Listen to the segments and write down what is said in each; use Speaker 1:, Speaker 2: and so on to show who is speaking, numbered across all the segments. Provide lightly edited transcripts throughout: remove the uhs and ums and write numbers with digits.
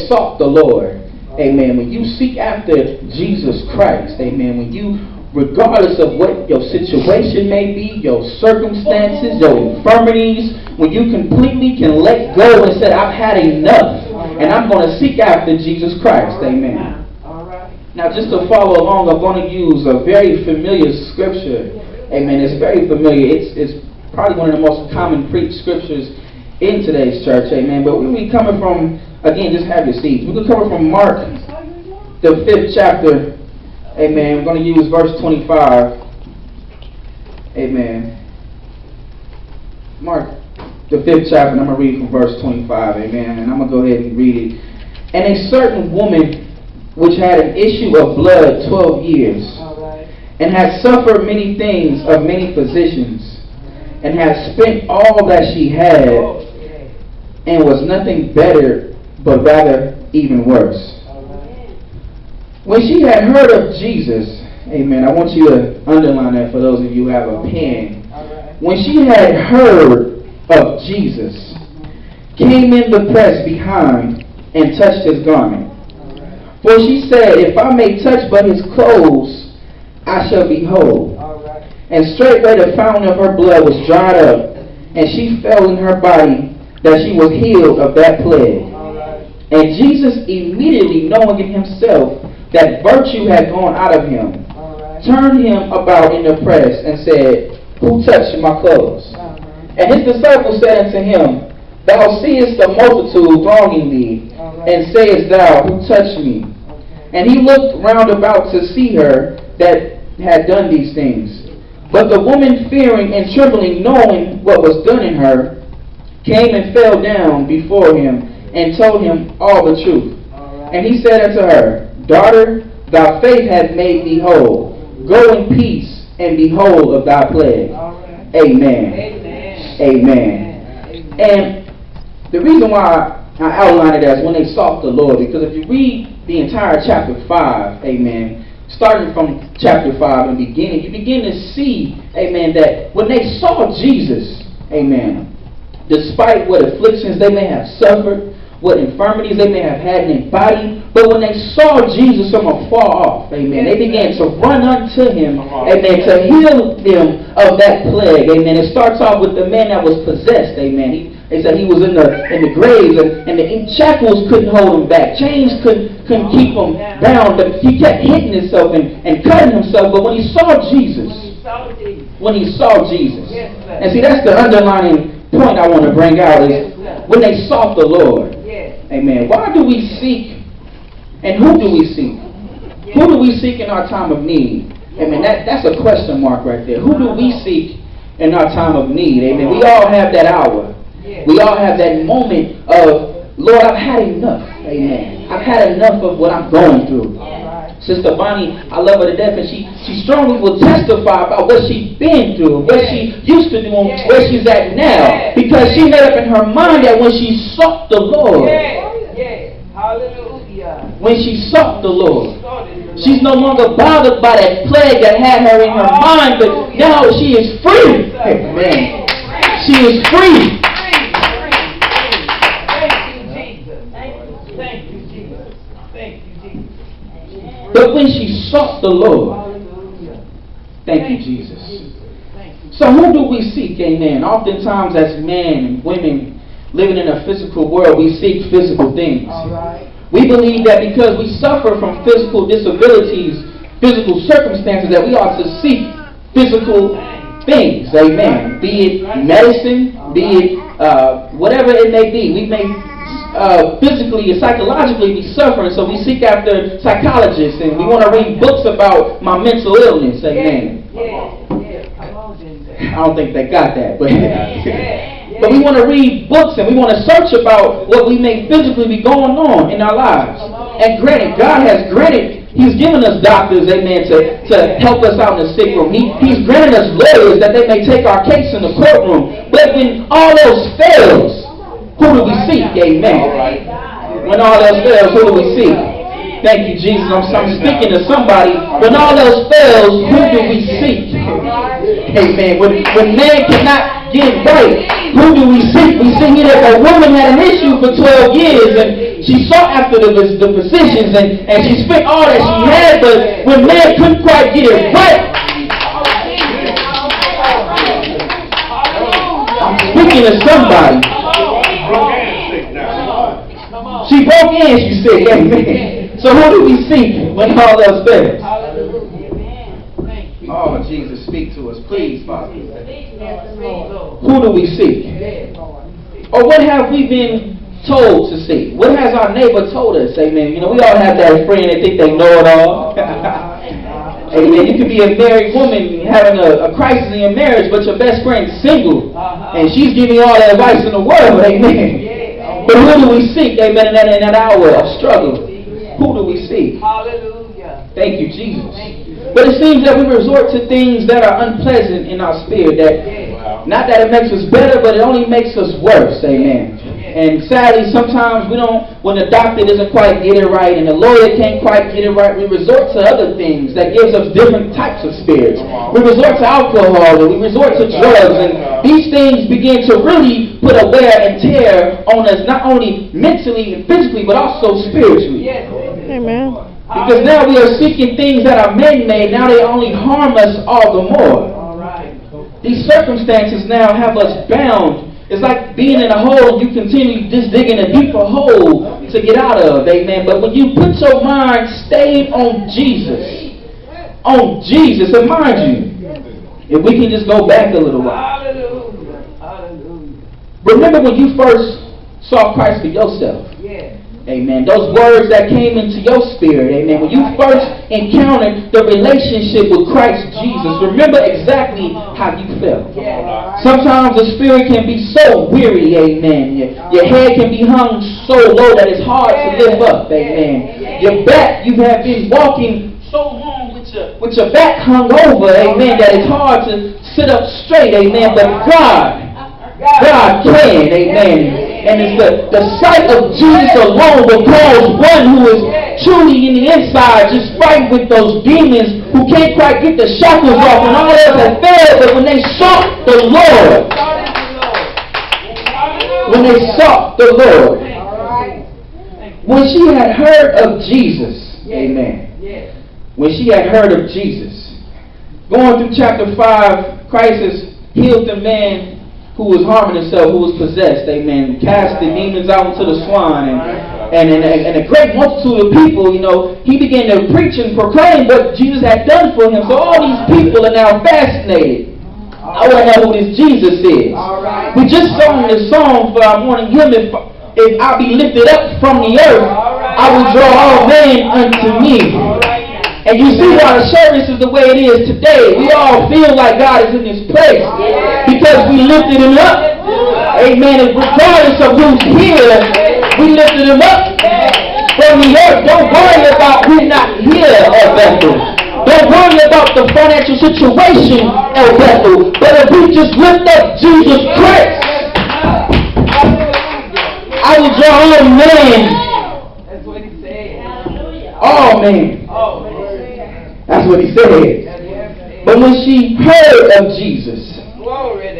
Speaker 1: sought the Lord, amen, when you seek after Jesus Christ, amen, when you, regardless of what your situation may be, your circumstances, your infirmities, when you completely can let go and say, I've had enough, and I'm going to seek after Jesus Christ, amen. Now, just to follow along, I'm going to use a very familiar scripture, amen. It's very familiar. It's probably one of the most common preached scriptures in today's church, amen. But we'll be coming from, again, just have your seats. We're going to cover from Mark, the 5th chapter, amen. We're going to use verse 25, amen. Mark, the 5th chapter, and I'm going to read from verse 25, amen. And I'm going to go ahead and read it. And a certain woman which had an issue of blood 12 years, and had suffered many things of many physicians, and had spent all that she had, and was nothing better, but rather even worse. When she had heard of Jesus, amen, I want you to underline that for those of you who have a pen. When she had heard of Jesus, came in the press behind, and touched his garment. For she said, if I may touch but his clothes, I shall be whole. And straightway the fountain of her blood was dried up, and she felt in her body that she was healed of that plague. And Jesus, immediately knowing in himself that virtue had gone out of him, turned him about in the press, and said, who touched my clothes? And his disciples said unto him, thou seest the multitude thronging thee, and sayest thou, who touched me? And he looked round about to see her that had done these things. But the woman, fearing and trembling, knowing what was done in her, came and fell down before him, and told him all the truth. And he said unto her, daughter, thy faith hath made thee whole. Go in peace, and be whole of thy plague. Amen. Amen. And the reason why I outline it as when they sought the Lord, because if you read the entire chapter 5, amen, starting from chapter 5 and beginning, you begin to see, amen, that when they saw Jesus, amen, despite what afflictions they may have suffered, what infirmities they may have had in their body, but when they saw Jesus from afar off, amen, they began to run unto him, amen, to heal them of that plague, amen. It starts off with the man that was possessed, amen. They said he was in the graves, and the shackles couldn't hold him back. Chains couldn't keep him bound, but he kept hitting himself and cutting himself. But when he saw Jesus, and see, that's the underlying point I want to bring out is when they sought the Lord. Amen. Why do we seek, and who do we seek? Who do we seek in our time of need? Amen. That's a question mark right there. Who do we seek in our time of need? Amen. We all have that hour. We all have that moment of, Lord, I've had enough. Amen. I've had enough of what I'm going through. Sister Bonnie, I love her to death, and she strongly will testify about what she's been through, what she used to do, and where she's at now. Because she made up in her mind that when she sought the Lord, when she sought the Lord, she's no longer bothered by that plague that had her in her mind, but now she is free. Amen. She is free. But when she sought the Lord, thank you, Jesus. So who do we seek? Amen. Oftentimes as men and women living in a physical world, we seek physical things. We believe that because we suffer from physical disabilities, physical circumstances, that we ought to seek physical things. Amen. Be it medicine, be it whatever it may be. We may physically and psychologically be suffering, so we seek after psychologists, and we want to read books about my mental illness. Amen. I don't think they got that, but but we want to read books and we want to search about what we may physically be going on in our lives. And granted, God has granted, He's given us doctors, amen, to help us out in the sick room. He's granted us lawyers that they may take our case in the courtroom. But when all else fails, who do we seek? Amen. When all else fails, who do we seek? Thank you, Jesus. I'm speaking to somebody. When all else fails, who do we seek? Amen. When man cannot get right, who do we seek? We see here that a woman had an issue for 12 years, and she sought after the physicians, and she spent all that she had, but when man couldn't quite get it right, I'm speaking to somebody. She broke in, she said, amen. So who do we seek when all else fails? Oh, Jesus, speak to us, please, Father. Who do we seek? Or what have we been told to seek? What has our neighbor told us? Amen. You know, we all have that friend that think they know it all. Amen. You could be a married woman having a crisis in your marriage, but your best friend's single, and she's giving you all the advice in the world. Amen. But who do we seek? Amen. In that hour of struggle, who do we seek? Hallelujah. Thank you, Jesus. But it seems that we resort to things that are unpleasant in our spirit. That not that it makes us better, but it only makes us worse. Amen. And sadly, sometimes we don't, when the doctor doesn't quite get it right and the lawyer can't quite get it right, we resort to other things that gives us different types of spirits. We resort to alcohol, and we resort to drugs, and these things begin to really put a wear and tear on us, not only mentally and physically, but also spiritually.
Speaker 2: Amen.
Speaker 1: Because now we are seeking things that are man-made, now they only harm us all the more. These circumstances now have us bound. It's like being in a hole and you continue just digging a deeper hole to get out of, amen. But when you put your mind stayed on Jesus, and mind you, if we can just go back a little while. Remember when you first saw Christ for yourself. Amen. Those words that came into your spirit. Amen. When you first encountered the relationship with Christ Jesus, remember exactly how you felt. Sometimes the spirit can be so weary. Amen. Your head can be hung so low that it's hard to lift up. Amen. Your back, you have been walking so long with your back hung over. Amen. That it's hard to sit up straight. Amen. But God can. Amen. And it's the sight of Jesus alone will cause one who is truly in the inside just fighting with those demons who can't quite get the shackles off and all else has failed. But when they sought the Lord, when she had heard of Jesus, amen. When she had heard of Jesus, going through chapter 5, Christ has healed the man who was harming himself, who was possessed, amen, cast the demons out into the swine, and a great multitude of people, you know, he began to preach and proclaim what Jesus had done for him. So all these people are now fascinated. I want to know who this Jesus is. We just sung this song for our morning hymn, if I be lifted up from the earth, I will draw all men unto me. And you see why the service is the way it is today. We all feel like God is in this place because we lifted him up. Amen. And regardless of who's here, we lifted him up from the earth. Don't worry about we're not here at Bethel. Don't worry about the financial situation at Bethel. But if we just lift up Jesus Christ, I will draw all men. That's what he said. All men. That's what he said. But when she heard of Jesus,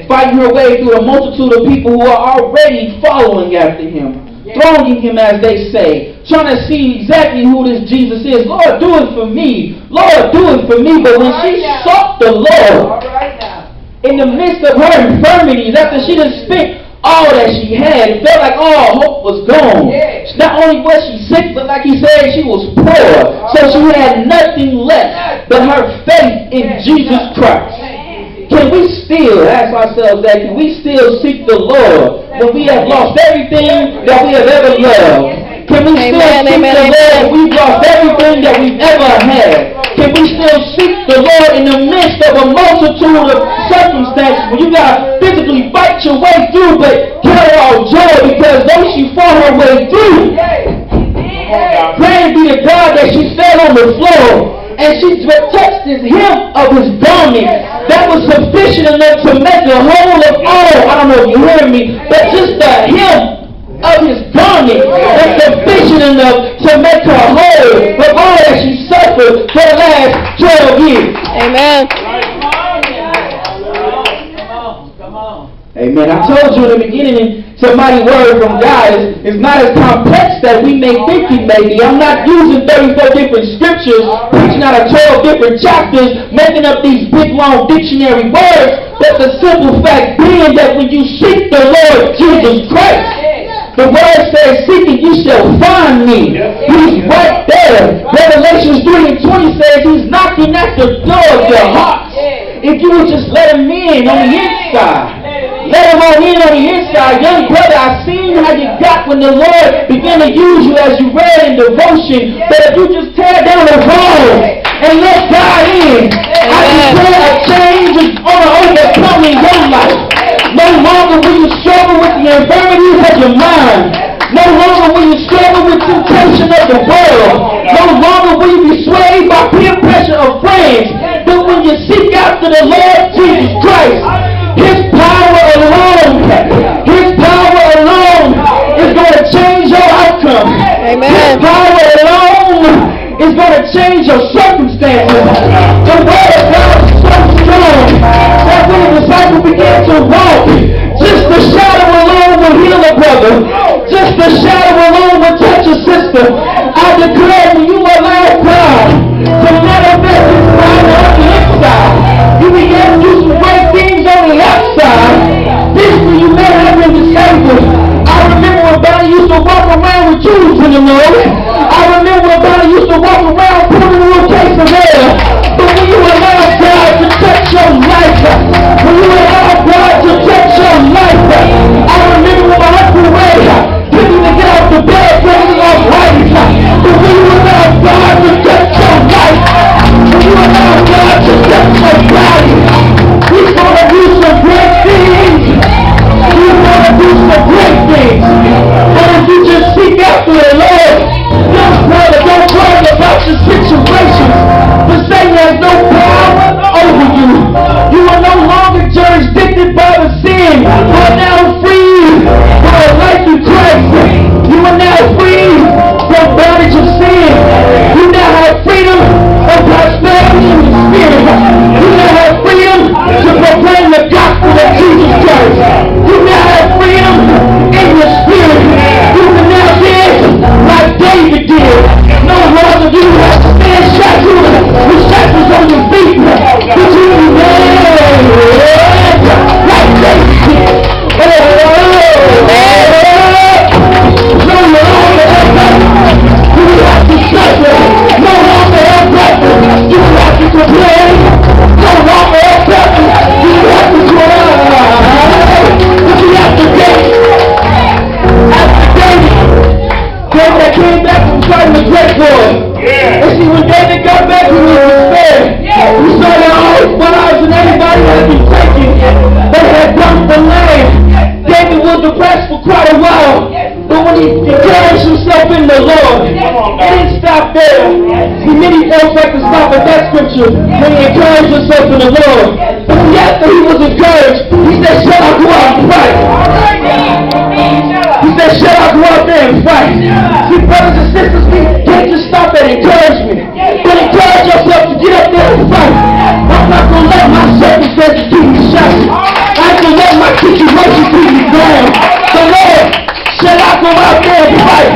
Speaker 1: fighting her way through a multitude of people who are already following after him, thronging him, as they say, trying to see exactly who this Jesus is. Lord, do it for me. Lord, do it for me. But when she sought the Lord, in the midst of her infirmities, after she done spent all that she had, it felt like all hope was gone. Not only was she sick, but like he said, she was poor. So she had nothing left but her faith in Jesus Christ. Can we still ask ourselves that? Can we still seek the Lord when we have lost everything that we have ever loved? Can we still seek the Lord when we've lost everything that we've ever had? Can we still seek the Lord in the midst of a multitude of circumstances when you got to physically fight your way through, but count it all joy because though she fought her way through, praise be to God that she fell on the floor and she touched his hem of his garment. That was sufficient enough to make her whole of all. I don't know if you hear me, but just the hem of his garment was sufficient enough to make her whole of all that she suffered for the last 12 years.
Speaker 2: Amen.
Speaker 1: Amen. I told you in the beginning, it's a mighty word from God. It's not as complex that we may think it may be. I'm not using 34 different scriptures, preaching out of 12 different chapters, making up these big long dictionary words. But the simple fact being that when you seek the Lord Jesus Christ, the word says, seek and you shall find me. He's right there. Revelations 3:20 says he's knocking at the door of your heart. If you would just let him in on the inside. Let him on in on the inside. Young brother, I seen how you got when the Lord began to use you as you read in devotion. But if you just tear down the walls and let God in, I declare a change is on the overcome in your life. No longer will you struggle with the infirmities of your mind. No longer will you struggle with temptation of the world. No longer will you be swayed by peer pressure of friends. But when you seek after the Lord Jesus Christ, His power alone is going to change your outcome. Amen. His power alone is going to change your circumstances. The word of God is so strong that when the disciples began to walk, just the shadow alone will heal a brother. Just the shadow alone will touch a sister. I declare when you allow God to manifest His power on the inside, you begin to do some great things on the outside. Physically, you may have been disabled. I remember when Bonnie used to walk around with tubes in the nose. I remember when Bonnie used to walk around pulling a little case of air. But when you allow God to touch your life, when you allow God to touch your life, I remember when my husband Ray didn't even get out the bed, getting off right. But when you allow God to touch your life, when you allow God to touch your body, He's going to do some great things. He's going to do some great things. But if you just seek after the Lord, young brother, don't worry about your situations. The Satan has no power over you. You are no longer jurisdicted by the sin. You are now free for a life in Christ. You are now free from bondage of sin. You now have freedom of prosperity in the Spirit. You now have freedom to proclaim the gospel of Jesus Christ. You now have freedom in your spirit. You can now live like David did. No longer do you have to stand shackled with shackles on your feet. But you can live like David did. No longer do you have to suffer. No longer do you have to complain. No longer do you have to cry. But you have to dance. After David came back from fighting the great war. And see, when David got back, he was despair. He saw that all his wives and everybody had been taken. They had dumped the land. David was depressed for quite a while. But when he encouraged himself in the Lord, he didn't stop there. See, many folks like to stop at that scripture when he encouraged himself in the Lord. But after he was encouraged, he said, shall I go out and fight? He said, shall I go out there and fight? See, brothers and sisters, we can't just stop at encouragement, but encourage yourself to get up there and fight. I'm not going to let my circumstances keep me shouting. I ain't going to let my situation keep me going. So Lord, shall I go out there and fight?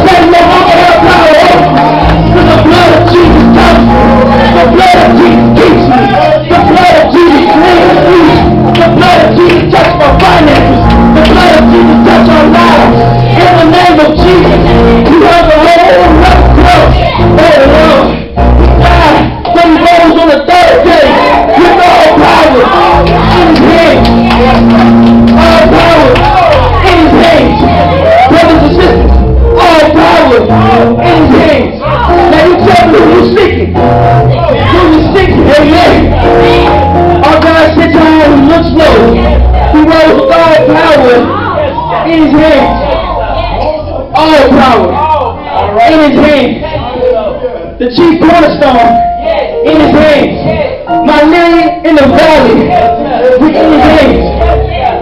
Speaker 1: Say no longer have power over me. For the blood of Jesus touches me. The blood of Jesus keeps me. The blood of Jesus cleans me. The blood of Jesus touches my finances. The blood of Jesus touches our lives. In the name of Jesus, you have the whole rough cross. Oh Lord, He died, but He rose on the third day with all power in His hands. All power in His hands. Brothers and sisters, all power in His hands. Now you tell me who you're seeking. Who you're seeking, amen. Our God sits high and looks low. He rose with all power in His hands. All power in His hands. The chief cornerstone in His hands. My lily in the valley in His hands.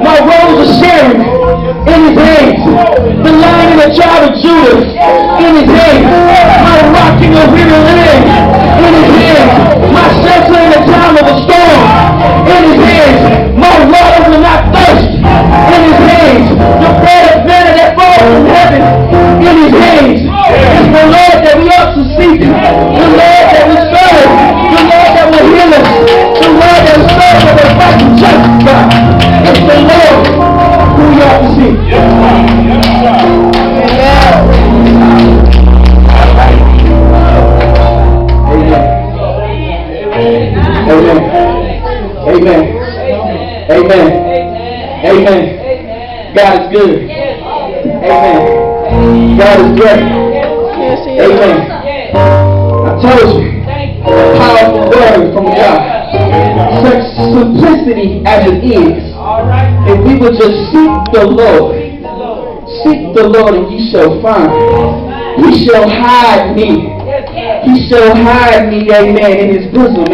Speaker 1: My rose of Sharon in His hands. The lion and the tribe of Judah in His hands. My rock in the weary land in His hands. My shelter in the time of a storm in His hands. My water will not thirst Amen. God is good. Amen. God is great. Amen. I told you, powerful word from God. Such simplicity as it is, if we would just seek the Lord and ye shall find. He shall hide me. He shall hide me, amen, in his bosom.